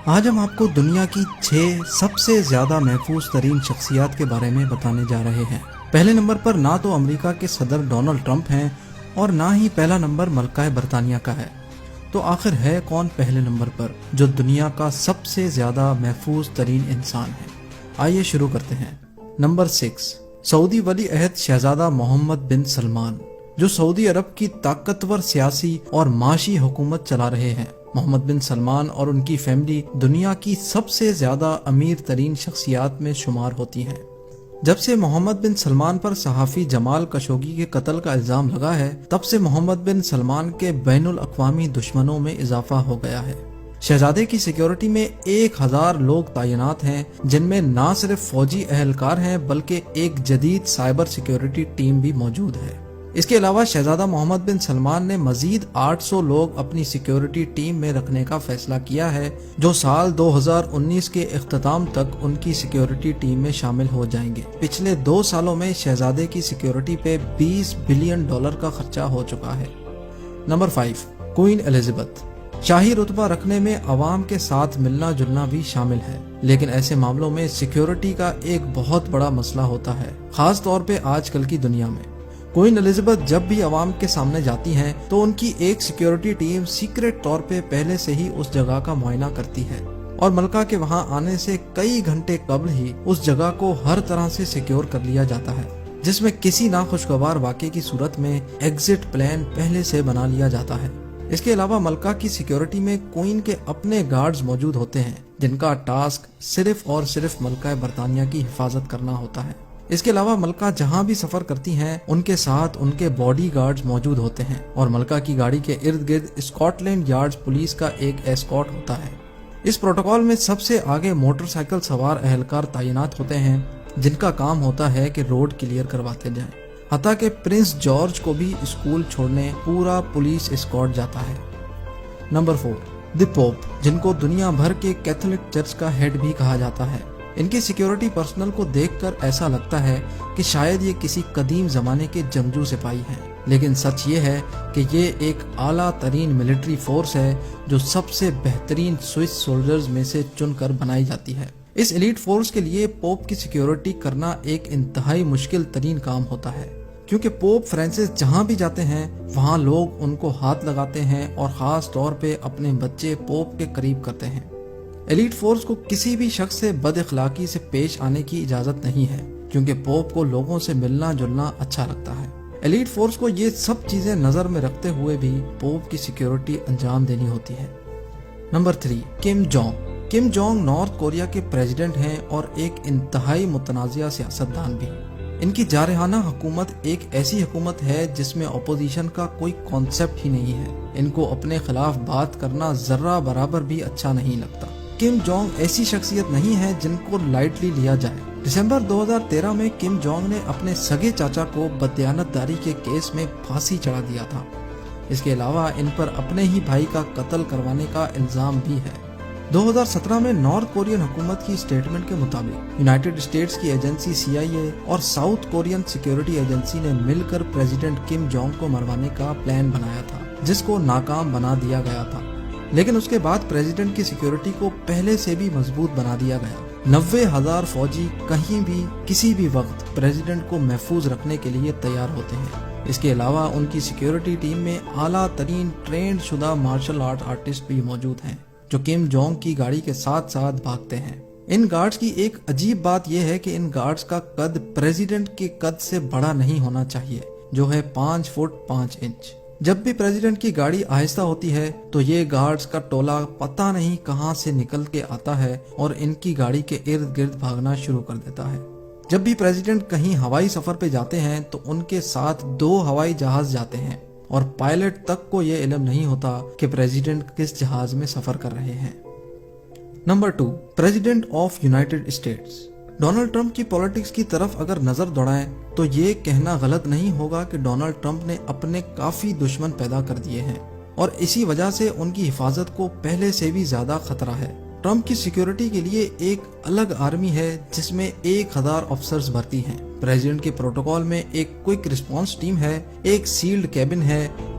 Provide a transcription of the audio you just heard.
آج ہم آپ کو دنیا کی 6 سب سے زیادہ محفوظ ترین شخصیات کے بارے میں بتانے جا رہے ہیں۔ پہلے نمبر پر نہ تو امریکہ کے صدر ڈونلڈ ٹرمپ ہیں اور نہ ہی پہلا نمبر ملکہ برطانیہ کا ہے۔ تو آخر ہے کون پہلے نمبر پر جو دنیا کا سب سے زیادہ محفوظ ترین انسان ہے؟ آئیے شروع کرتے ہیں۔ نمبر 6، سعودی ولی عہد شہزادہ محمد بن سلمان، جو سعودی عرب کی طاقتور سیاسی اور معاشی حکومت چلا رہے ہیں۔ محمد بن سلمان اور ان کی فیملی دنیا کی سب سے زیادہ امیر ترین شخصیات میں شمار ہوتی ہیں۔ جب سے محمد بن سلمان پر صحافی جمال خشوگی کے قتل کا الزام لگا ہے، تب سے محمد بن سلمان کے بین الاقوامی دشمنوں میں اضافہ ہو گیا ہے۔ شہزادے کی سیکیورٹی میں 1000 لوگ تعینات ہیں، جن میں نہ صرف فوجی اہلکار ہیں بلکہ ایک جدید سائبر سیکیورٹی ٹیم بھی موجود ہے۔ اس کے علاوہ شہزادہ محمد بن سلمان نے مزید 800 لوگ اپنی سیکیورٹی ٹیم میں رکھنے کا فیصلہ کیا ہے، جو سال 2019 کے اختتام تک ان کی سیکیورٹی ٹیم میں شامل ہو جائیں گے۔ پچھلے 2 سالوں میں شہزادے کی سیکیورٹی پہ $20 بلین کا خرچہ ہو چکا ہے۔ Number 5، queen Elizabeth. شاہی رتبہ رکھنے میں عوام کے ساتھ ملنا جلنا بھی شامل ہے، لیکن ایسے معاملوں میں سیکیورٹی کا ایک بہت بڑا مسئلہ ہوتا ہے، خاص طور پہ آج کل کی دنیا میں۔ کوئین الزبتھ جب بھی عوام کے سامنے جاتی ہیں تو ان کی ایک سیکیورٹی ٹیم سیکریٹ طور پہ پہلے سے ہی اس جگہ کا معائنہ کرتی ہے اور ملکہ کے وہاں آنے سے کئی گھنٹے قبل ہی اس جگہ کو ہر طرح سے سیکیور کر لیا جاتا ہے، جس میں کسی ناخوشگوار واقعے کی صورت میں ایگزٹ پلان پہلے سے بنا لیا جاتا ہے۔ اس کے علاوہ ملکہ کی سیکیورٹی میں کوئین کے اپنے گارڈز موجود ہوتے ہیں، جن کا ٹاسک صرف اور صرف ملکہ برطانیہ کی حفاظت کرنا ہوتا ہے۔ اس کے علاوہ ملکہ جہاں بھی سفر کرتی ہیں ان کے ساتھ ان کے باڈی گارڈز موجود ہوتے ہیں اور ملکہ کی گاڑی کے ارد گرد اسکاٹ لینڈ یارڈز پولیس کا ایک ایسکارٹ ہوتا ہے۔ اس پروٹوکول میں سب سے آگے موٹر سائیکل سوار اہلکار تعینات ہوتے ہیں، جن کا کام ہوتا ہے کہ روڈ کلیئر کرواتے جائیں، حتیٰ کہ پرنس جارج کو بھی اسکول چھوڑنے پورا پولیس اسکارٹ جاتا ہے۔ نمبر 4، دی پوپ، جن کو دنیا بھر کے کیتھولک چرچ کا ہیڈ بھی کہا جاتا ہے۔ ان کی سیکیورٹی پرسنل کو دیکھ کر ایسا لگتا ہے کہ شاید یہ کسی قدیم زمانے کے جنگجو سپاہی ہیں، لیکن سچ یہ ہے کہ یہ ایک اعلیٰ ترین ملٹری فورس ہے جو سب سے بہترین سوئس سولجرز میں سے چن کر بنائی جاتی ہے۔ اس ایلیٹ فورس کے لیے پوپ کی سیکیورٹی کرنا ایک انتہائی مشکل ترین کام ہوتا ہے، کیونکہ پوپ فرانسس جہاں بھی جاتے ہیں وہاں لوگ ان کو ہاتھ لگاتے ہیں اور خاص طور پہ اپنے بچے پوپ کے قریب کرتے ہیں۔ ایلیٹ فورس کو کسی بھی شخص سے بد اخلاقی سے پیش آنے کی اجازت نہیں ہے، کیونکہ پوپ کو لوگوں سے ملنا جلنا اچھا لگتا ہے۔ ایلیٹ فورس کو یہ سب چیزیں نظر میں رکھتے ہوئے بھی پوپ کی سیکیورٹی انجام دینی ہوتی ہے۔ Number 3، Kim Jong. Kim Jong north Korea کے پریزیڈنٹ ہیں اور ایک انتہائی متنازعہ سیاستدان بھی۔ ان کی جارحانہ حکومت ایک ایسی حکومت ہے جس میں اپوزیشن کا کوئی کانسیپٹ ہی نہیں ہے۔ ان کو اپنے خلاف بات کرنا ذرہ برابر بھی اچھا نہیں لگتا۔ کم جونگ ایسی شخصیت نہیں ہے جن کو لائٹلی لیا جائے۔ دسمبر 2013 میں کم جونگ نے اپنے سگے چاچا کو بددیانتداری کے کیس میں پھانسی چڑھا دیا تھا۔ اس کے علاوہ ان پر اپنے ہی بھائی کا قتل کروانے کا الزام بھی ہے۔ 2017 میں نارتھ کورین حکومت کی اسٹیٹمنٹ کے مطابق یونائیٹڈ اسٹیٹس کی ایجنسی CIA اور ساؤتھ کورین سیکیورٹی ایجنسی نے مل کر پریزیڈنٹ کم جونگ کو مروانے کا پلان بنایا تھا، جس کو ناکام بنا دیا گیا تھا، لیکن اس کے بعد پریزیڈنٹ کی سیکیورٹی کو پہلے سے بھی مضبوط بنا دیا گیا۔ 90,000 فوجی کہیں بھی کسی بھی وقت پریزیڈنٹ کو محفوظ رکھنے کے لیے تیار ہوتے ہیں۔ اس کے علاوہ ان کی سیکیورٹی ٹیم میں اعلیٰ ترین ٹرینڈ شدہ مارشل آرٹ آرٹسٹ بھی موجود ہیں، جو کم جونگ کی گاڑی کے ساتھ ساتھ بھاگتے ہیں۔ ان گارڈز کی ایک عجیب بات یہ ہے کہ ان گارڈز کا قد پریزیڈنٹ کے قد سے بڑا نہیں ہونا چاہیے، جو ہے 5 فٹ 5 انچ۔ جب بھی پریزیڈنٹ کی گاڑی آہستہ ہوتی ہے تو یہ گارڈز کا ٹولہ پتہ نہیں کہاں سے نکل کے آتا ہے اور ان کی گاڑی کے ارد گرد بھاگنا شروع کر دیتا ہے۔ جب بھی پریزیڈنٹ کہیں ہوائی سفر پہ جاتے ہیں تو ان کے ساتھ 2 ہوائی جہاز جاتے ہیں اور پائلٹ تک کو یہ علم نہیں ہوتا کہ پریزیڈنٹ کس جہاز میں سفر کر رہے ہیں۔ Number 2، president of United States. Donald Trump کی پولیٹکس کی طرف اگر نظر دوڑائیں تو یہ کہنا غلط نہیں ہوگا کہ ڈونلڈ ٹرمپ نے اپنے کافی دشمن پیدا کر دیے ہیں اور اسی وجہ سے ان کی حفاظت کو پہلے سے بھی زیادہ خطرہ ہے۔ ٹرمپ کی سیکیورٹی کے لیے ایک الگ آرمی ہے جس میں 1000 افسرز بھرتی ہیں۔ پریزیڈنٹ کے پروٹوکول میں ایک کوئک رسپانس ٹیم ہے، ایک سیلڈ کیبن ہے